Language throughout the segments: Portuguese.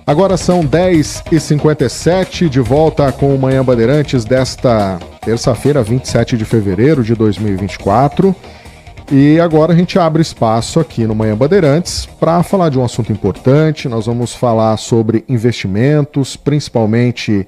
Agora são 10h57, de volta com o Manhã Bandeirantes desta terça-feira, 27 de fevereiro de 2024. E agora a gente abre espaço aqui no Manhã Bandeirantes para falar de um assunto importante. Nós vamos falar sobre investimentos, principalmente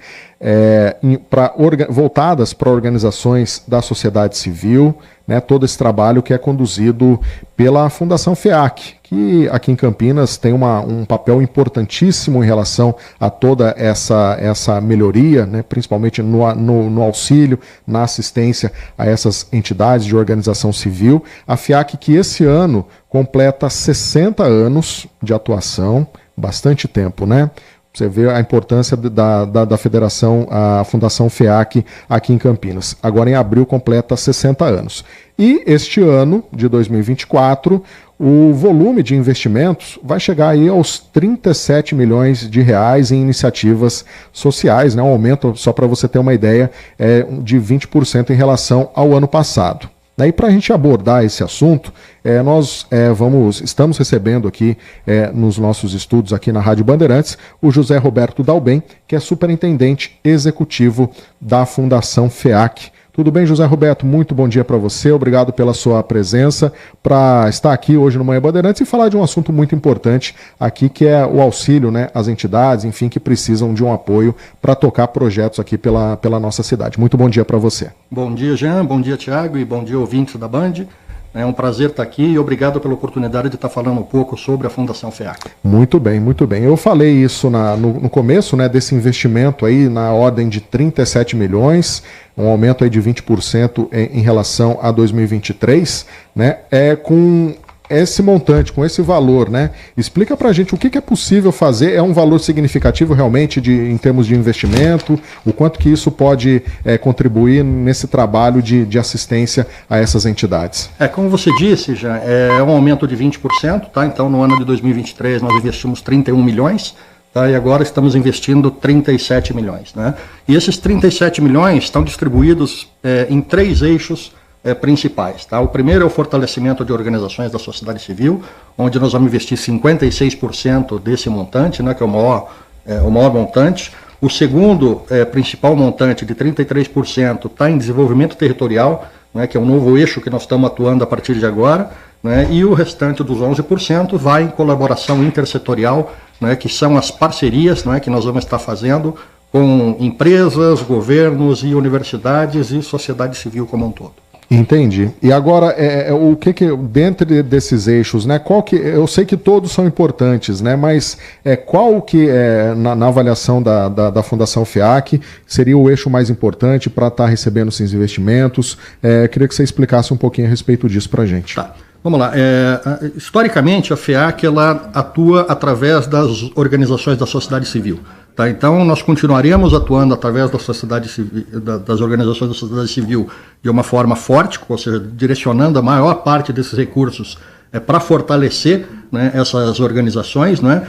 voltadas para organizações da sociedade civil, né, todo esse trabalho que é conduzido pela Fundação FEAC, que aqui em Campinas tem um papel importantíssimo em relação a toda essa melhoria, né, principalmente no auxílio, na assistência a essas entidades de organização civil. A FEAC que esse ano completa 60 anos de atuação, bastante tempo, né? Você vê a importância da federação, a Fundação FEAC aqui em Campinas. Agora em abril completa 60 anos. E este ano, de 2024, o volume de investimentos vai chegar aí aos 37 milhões de reais em iniciativas sociais, né? Um aumento, só para você ter uma ideia, de 20% em relação ao ano passado. E para a gente abordar esse assunto, nós estamos recebendo aqui nos nossos estudos aqui na Rádio Bandeirantes o José Roberto Dalben, que é superintendente executivo da Fundação FEAC. Tudo bem, José Roberto? Muito bom dia para você, obrigado pela sua presença para estar aqui hoje no Manhã Bandeirantes e falar de um assunto muito importante aqui, que é o auxílio, né, às entidades, enfim, que precisam de um apoio para tocar projetos aqui pela nossa cidade. Muito bom dia para você. Bom dia, Jean, bom dia, Thiago, e bom dia, ouvintes da Band. É um prazer estar aqui e obrigado pela oportunidade de estar falando um pouco sobre a Fundação FEAC. Muito bem, muito bem. Eu falei isso no começo, né, desse investimento aí na ordem de 37 milhões, um aumento aí de 20% em relação a 2023, né, com esse montante, com esse valor, né? Explica pra gente o que é possível fazer, é um valor significativo realmente em termos de investimento, o quanto que isso pode contribuir nesse trabalho de assistência a essas entidades. Como você disse, já é um aumento de 20%, tá? Então no ano de 2023 nós investimos 31 milhões, tá? E agora estamos investindo 37 milhões, né? E esses 37 milhões estão distribuídos em 3 eixos principais, tá? O primeiro é o fortalecimento de organizações da sociedade civil, onde nós vamos investir 56% desse montante, né, que é o maior montante. O segundo principal montante, de 33%, está em desenvolvimento territorial, né, que é um novo eixo que nós estamos atuando a partir de agora, né, e o restante dos 11% vai em colaboração intersetorial, né, que são as parcerias, né, que nós vamos estar fazendo com empresas, governos e universidades e sociedade civil como um todo. Entendi. E agora, o que dentro desses eixos, né, eu sei que todos são importantes, né, mas qual que na avaliação da Fundação FEAC seria o eixo mais importante para estar recebendo esses investimentos? Queria que você explicasse um pouquinho a respeito disso para a gente. Tá. Vamos lá. Historicamente, a FEAC ela atua através das organizações da sociedade civil. Tá? Então, nós continuaremos atuando através da sociedade civil, das organizações da sociedade civil de uma forma forte, ou seja, direcionando a maior parte desses recursos para fortalecer, né, essas organizações, né,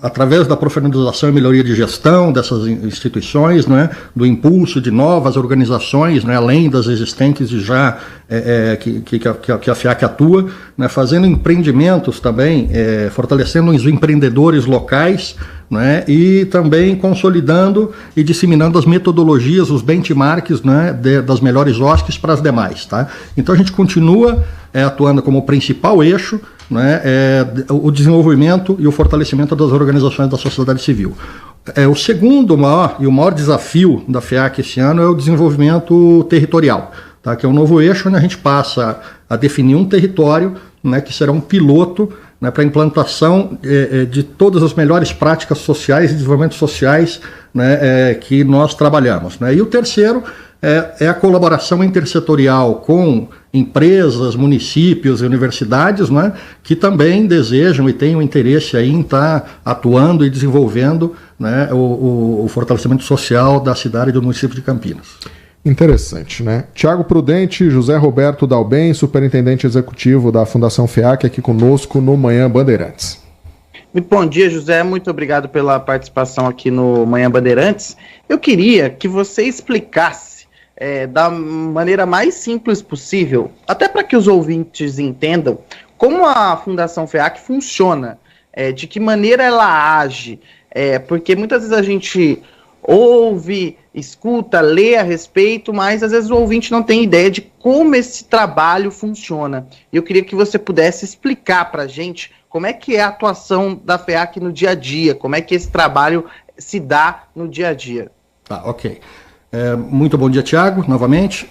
através da profissionalização e melhoria de gestão dessas instituições, né, do impulso de novas organizações, né, além das existentes e já que a FEAC atua, né, fazendo empreendimentos também, fortalecendo os empreendedores locais, né, e também consolidando e disseminando as metodologias, os benchmarks, né, das melhores OSCs para as demais. Tá? Então a gente continua atuando como principal eixo, né, o desenvolvimento e o fortalecimento das organizações da sociedade civil. O segundo maior desafio da FEAC esse ano é o desenvolvimento territorial, tá, que é um novo eixo onde a gente passa a definir um território, né, que será um piloto, né, para a implantação de todas as melhores práticas sociais e desenvolvimento sociais, né, que nós trabalhamos. Né? E o terceiro é a colaboração intersetorial com empresas, municípios e universidades, né, que também desejam e têm um interesse aí em estar atuando e desenvolvendo, né, o fortalecimento social da cidade e do município de Campinas. Interessante, né? Tiago Prudente, José Roberto Dalben, superintendente executivo da Fundação FEAC, aqui conosco no Manhã Bandeirantes. Muito bom dia, José. Muito obrigado pela participação aqui no Manhã Bandeirantes. Eu queria que você explicasse da maneira mais simples possível, até para que os ouvintes entendam, como a Fundação FEAC funciona. de que maneira ela age, porque muitas vezes a gente ouve, escuta, lê a respeito, mas às vezes o ouvinte não tem ideia de como esse trabalho funciona. Eu queria que você pudesse explicar para a gente como é que é a atuação da FEAC no dia a dia, como é que esse trabalho se dá no dia a dia. Tá, ok. Muito bom dia, Tiago, novamente.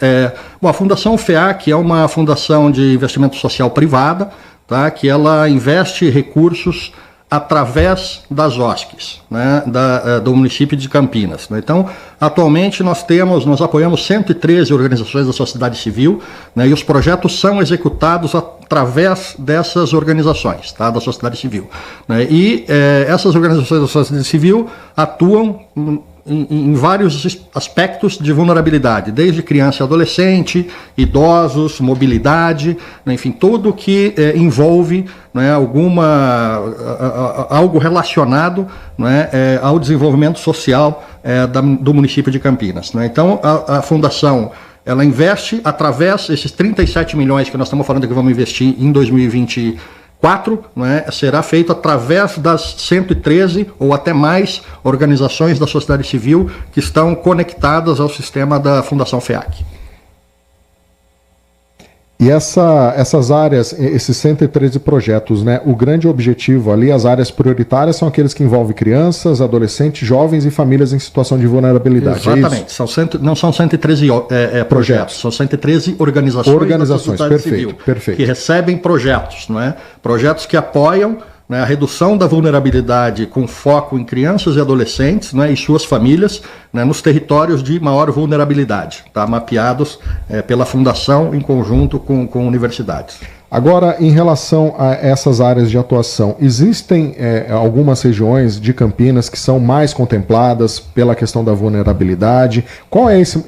Bom, a Fundação FEAC é uma fundação de investimento social privada, tá, que ela investe recursos através das OSCs, né, do município de Campinas. Né? Então, atualmente nós apoiamos 113 organizações da sociedade civil, né, e os projetos são executados através dessas organizações, tá, da sociedade civil. Né? E essas organizações da sociedade civil atuam em vários aspectos de vulnerabilidade, desde criança e adolescente, idosos, mobilidade, né, enfim, tudo que envolve, né, algo relacionado, né, ao desenvolvimento social do município de Campinas. Né. Então, a Fundação, ela investe através desses 37 milhões que nós estamos falando que vamos investir em 2024, né, será feito através das 113 ou até mais organizações da sociedade civil que estão conectadas ao sistema da Fundação FEAC. E essas áreas, esses 113 projetos, né, o grande objetivo ali, as áreas prioritárias são aqueles que envolvem crianças, adolescentes, jovens e famílias em situação de vulnerabilidade. Exatamente, não são 113 projetos, são 113 organizações da sociedade civil, que recebem projetos, né, projetos que apoiam, né, a redução da vulnerabilidade com foco em crianças e adolescentes, né, e suas famílias, né, nos territórios de maior vulnerabilidade, tá, mapeados pela Fundação em conjunto com universidades. Agora, em relação a essas áreas de atuação, existem algumas regiões de Campinas que são mais contempladas pela questão da vulnerabilidade?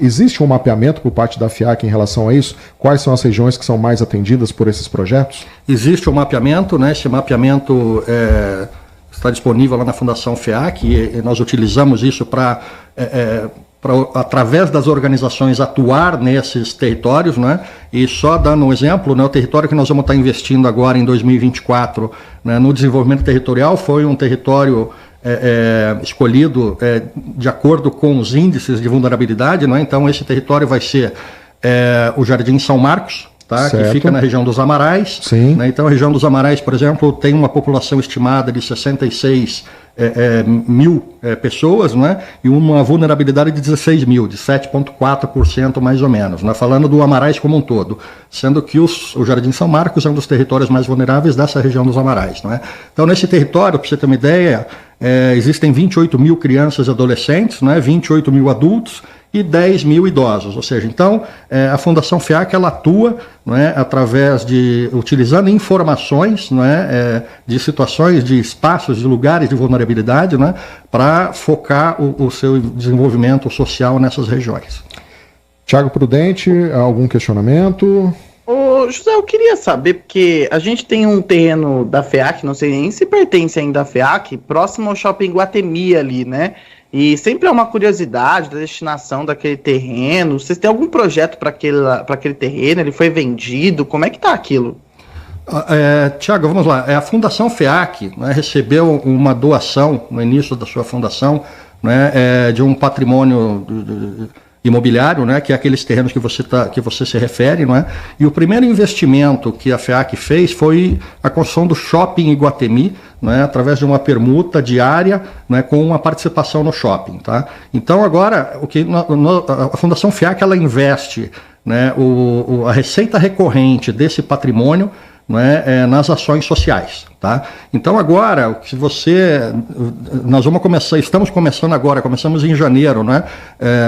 Existe um mapeamento por parte da FEAC em relação a isso? Quais são as regiões que são mais atendidas por esses projetos? Existe um mapeamento, né? Esse mapeamento está disponível lá na Fundação FEAC e nós utilizamos isso para através das organizações atuar nesses territórios, né? E só dando um exemplo, né, o território que nós vamos estar investindo agora em 2024, né, no desenvolvimento territorial foi um território escolhido de acordo com os índices de vulnerabilidade, né? Então esse território vai ser o Jardim São Marcos, tá, que fica na região dos Amarais. Né? Então a região dos Amarais, por exemplo, tem uma população estimada de 66 mil pessoas, né? E uma vulnerabilidade de 16 mil, de 7,4% mais ou menos, né? Falando do Amarais como um todo, sendo que o Jardim São Marcos é um dos territórios mais vulneráveis dessa região dos Amarais. Né? Então nesse território, para você ter uma ideia, existem 28 mil crianças e adolescentes, né? 28 mil adultos e 10 mil idosos, ou seja, então a Fundação FEAC ela atua, né, utilizando informações, né, de situações, de espaços, de lugares de vulnerabilidade, né, para focar o seu desenvolvimento social nessas regiões. Tiago Prudente, algum questionamento? Ô, José, eu queria saber, porque a gente tem um terreno da FEAC, não sei nem se pertence ainda à FEAC, próximo ao Shopping Iguatemi ali, né? E sempre é uma curiosidade da destinação daquele terreno. Vocês têm algum projeto para aquele terreno? Ele foi vendido? Como é que está aquilo? Tiago, vamos lá. A Fundação FEAC, né, recebeu uma doação no início da sua fundação, né, de um patrimônio imobiliário, né, que é aqueles terrenos que você se refere, não é? E o primeiro investimento que a FEAC fez foi a construção do Shopping Iguatemi, né, através de uma permuta diária, né, com uma participação no shopping, tá? Então agora a Fundação FEAC ela investe, né, a receita recorrente desse patrimônio, né, nas ações sociais, tá? Então agora, estamos começando agora, começamos em janeiro, né?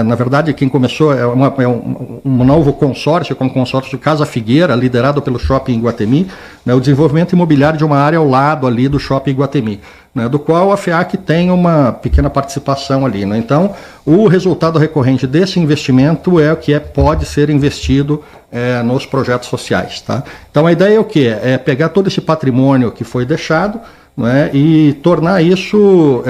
Na verdade, quem começou é um novo consórcio, com o consórcio Casa Figueira, liderado pelo Shopping Iguatemi, né, o desenvolvimento imobiliário de uma área ao lado ali do Shopping Iguatemi, né, do qual a FEAC tem uma pequena participação ali, né? Então, o resultado recorrente desse investimento é o que pode ser investido nos projetos sociais, tá? Então a ideia é o quê? É pegar todo esse patrimônio que foi deixado, né, e tornar isso,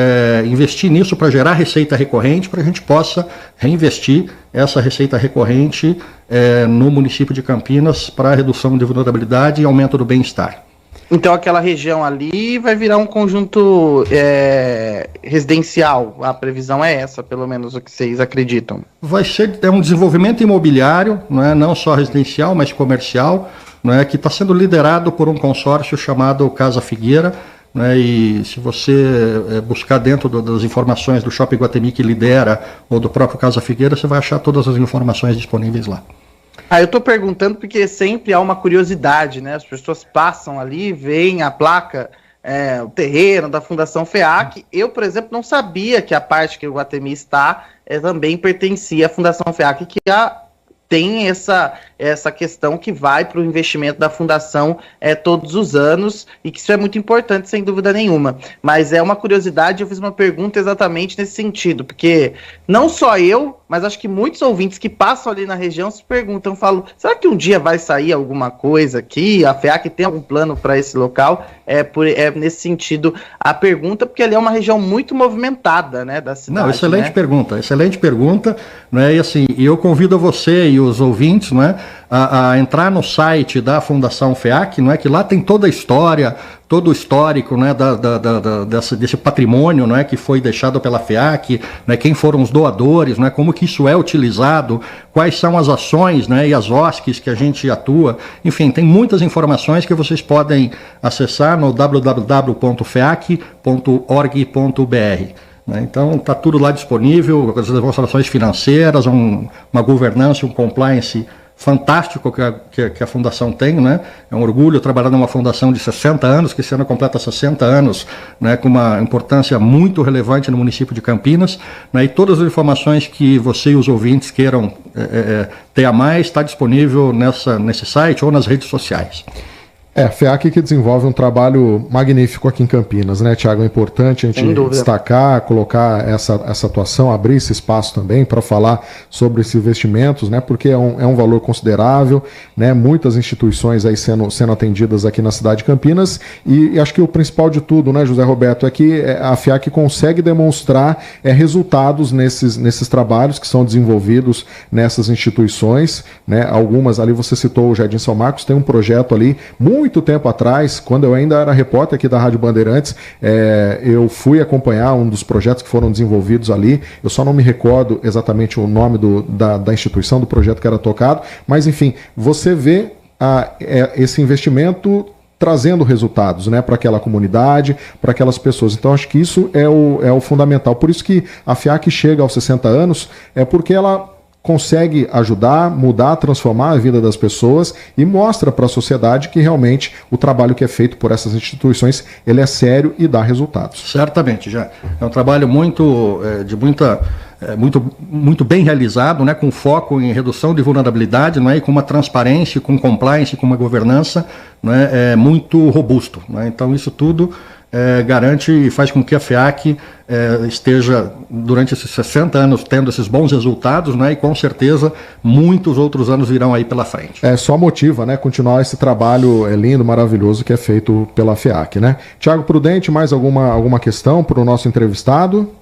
investir nisso para gerar receita recorrente, para a gente possa reinvestir essa receita recorrente no município de Campinas para redução de vulnerabilidade e aumento do bem-estar. Então aquela região ali vai virar um conjunto residencial, a previsão é essa, pelo menos o que vocês acreditam? Vai ser um desenvolvimento imobiliário, não só residencial, mas comercial, que está sendo liderado por um consórcio chamado Casa Figueira, e se você buscar dentro das informações do Shopping Iguatemi que lidera, ou do próprio Casa Figueira, você vai achar todas as informações disponíveis lá. Eu estou perguntando porque sempre há uma curiosidade, né? As pessoas passam ali, veem a placa, o terreno da Fundação FEAC. Eu, por exemplo, não sabia que a parte que o Iguatemi está também pertencia à Fundação FEAC, que tem essa questão que vai para o investimento da Fundação todos os anos, e que isso é muito importante, sem dúvida nenhuma. Mas é uma curiosidade, eu fiz uma pergunta exatamente nesse sentido, porque não só eu, mas acho que muitos ouvintes que passam ali na região se perguntam, falam, será que um dia vai sair alguma coisa aqui? A FEAC tem algum plano para esse local? Nesse sentido a pergunta, porque ali é uma região muito movimentada, né, da cidade. Não, excelente pergunta, e assim, eu convido a você e os ouvintes, a entrar no site da Fundação FEAC, que lá tem toda a história, todo o histórico, desse patrimônio, que foi deixado pela FEAC, quem foram os doadores, como que isso é utilizado, quais são as ações, e as OSCs que a gente atua. Enfim, tem muitas informações que vocês podem acessar no www.feac.org.br. Então está tudo lá disponível, as demonstrações financeiras, uma governança, um compliance fantástico que a Fundação tem, É um orgulho trabalhar numa fundação de 60 anos, que esse ano completa 60 anos, com uma importância muito relevante no município de Campinas, e todas as informações que você e os ouvintes queiram ter a mais, está disponível nesse site ou nas redes sociais. FEAC que desenvolve um trabalho magnífico aqui em Campinas, Tiago? É importante a gente destacar, colocar essa atuação, abrir esse espaço também para falar sobre esses investimentos, Porque é um valor considerável, Muitas instituições aí sendo atendidas aqui na cidade de Campinas, e acho que o principal de tudo, José Roberto, é que a FEAC consegue demonstrar resultados nesses trabalhos que são desenvolvidos nessas instituições, Algumas ali, você citou o Jardim São Marcos, tem um projeto ali muito tempo atrás, quando eu ainda era repórter aqui da Rádio Bandeirantes, eu fui acompanhar um dos projetos que foram desenvolvidos ali. Eu só não me recordo exatamente o nome da instituição, do projeto que era tocado, mas enfim, você vê esse investimento trazendo resultados, para aquela comunidade, para aquelas pessoas. Então acho que isso é o fundamental. Por isso que a FEAC chega aos 60 anos, porque ela consegue ajudar, mudar, transformar a vida das pessoas e mostra para a sociedade que realmente o trabalho que é feito por essas instituições, ele é sério e dá resultados. Certamente, já é um trabalho muito bem realizado, com foco em redução de vulnerabilidade, e com uma transparência, com compliance, com uma governança, muito robusto. Então isso tudo garante e faz com que a FEAC esteja, durante esses 60 anos, tendo esses bons resultados, e com certeza muitos outros anos virão aí pela frente. Só motiva, continuar esse trabalho lindo, maravilhoso que é feito pela FEAC, Tiago Prudente, mais alguma questão para o nosso entrevistado?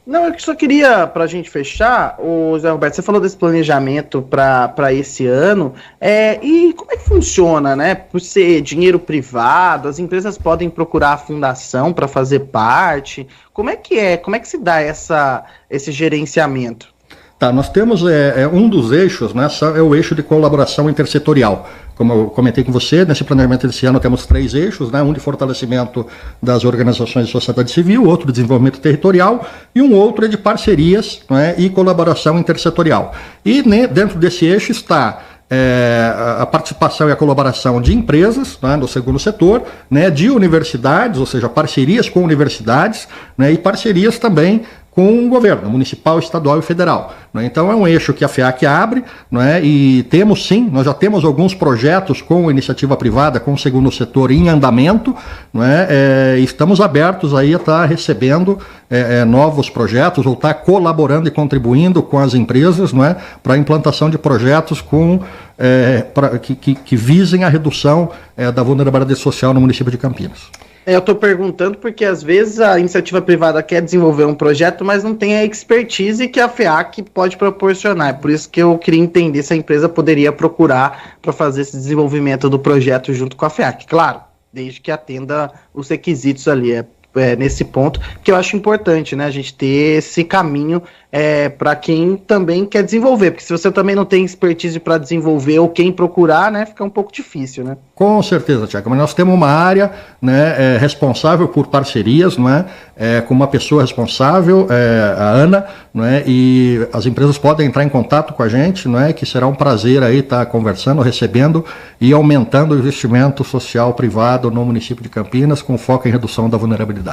Não, eu só queria, para a gente fechar, Zé Roberto, você falou desse planejamento para esse ano, e como é que funciona, Por ser dinheiro privado, as empresas podem procurar a fundação para fazer parte, como é que se dá esse gerenciamento? Tá, nós temos um dos eixos, é o eixo de colaboração intersetorial. Como eu comentei com você, nesse planejamento desse ano temos 3 eixos, um de fortalecimento das organizações de sociedade civil, outro de desenvolvimento territorial e um outro é de parcerias, e colaboração intersetorial. E dentro desse eixo está a participação e a colaboração de empresas, no segundo setor, de universidades, ou seja, parcerias com universidades, e parcerias também com o governo municipal, estadual e federal. Então é um eixo que a FEAC abre, e nós já temos alguns projetos com iniciativa privada, com o segundo setor em andamento, estamos abertos aí a estar recebendo novos projetos, ou estar colaborando e contribuindo com as empresas, para a implantação de projetos que visem a redução da vulnerabilidade social no município de Campinas. Eu estou perguntando porque às vezes a iniciativa privada quer desenvolver um projeto, mas não tem a expertise que a FEAC pode proporcionar. É por isso que eu queria entender se a empresa poderia procurar para fazer esse desenvolvimento do projeto junto com a FEAC, claro, desde que atenda os requisitos ali. Nesse ponto, que eu acho importante, né, a gente ter esse caminho para quem também quer desenvolver, porque se você também não tem expertise para desenvolver ou quem procurar, né, fica um pouco difícil, né? Com certeza, Tiago, mas nós temos uma área, né, responsável por parcerias, não é? Com uma pessoa responsável, a Ana, não é? E as empresas podem entrar em contato com a gente, não é? Que será um prazer aí estar conversando, recebendo e aumentando o investimento social privado no município de Campinas, com foco em redução da vulnerabilidade.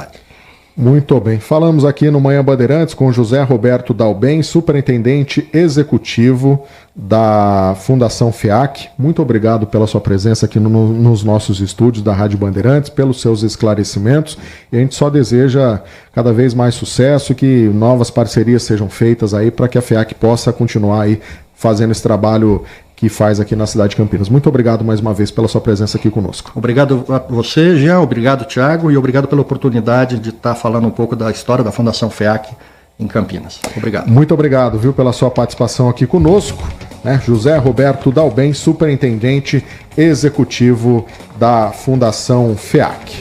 Muito bem. Falamos aqui no Manhã Bandeirantes com José Roberto Dalben, superintendente executivo da Fundação FEAC. Muito obrigado pela sua presença aqui nos nossos estúdios da Rádio Bandeirantes, pelos seus esclarecimentos. E a gente só deseja cada vez mais sucesso e que novas parcerias sejam feitas aí para que a FEAC possa continuar aí fazendo esse trabalho que faz aqui na cidade de Campinas. Muito obrigado mais uma vez pela sua presença aqui conosco. Obrigado a você, Jean, obrigado, Tiago, e obrigado pela oportunidade de estar falando um pouco da história da Fundação FEAC em Campinas. Obrigado. Muito obrigado, viu, pela sua participação aqui conosco, né? José Roberto Dalben, superintendente executivo da Fundação FEAC.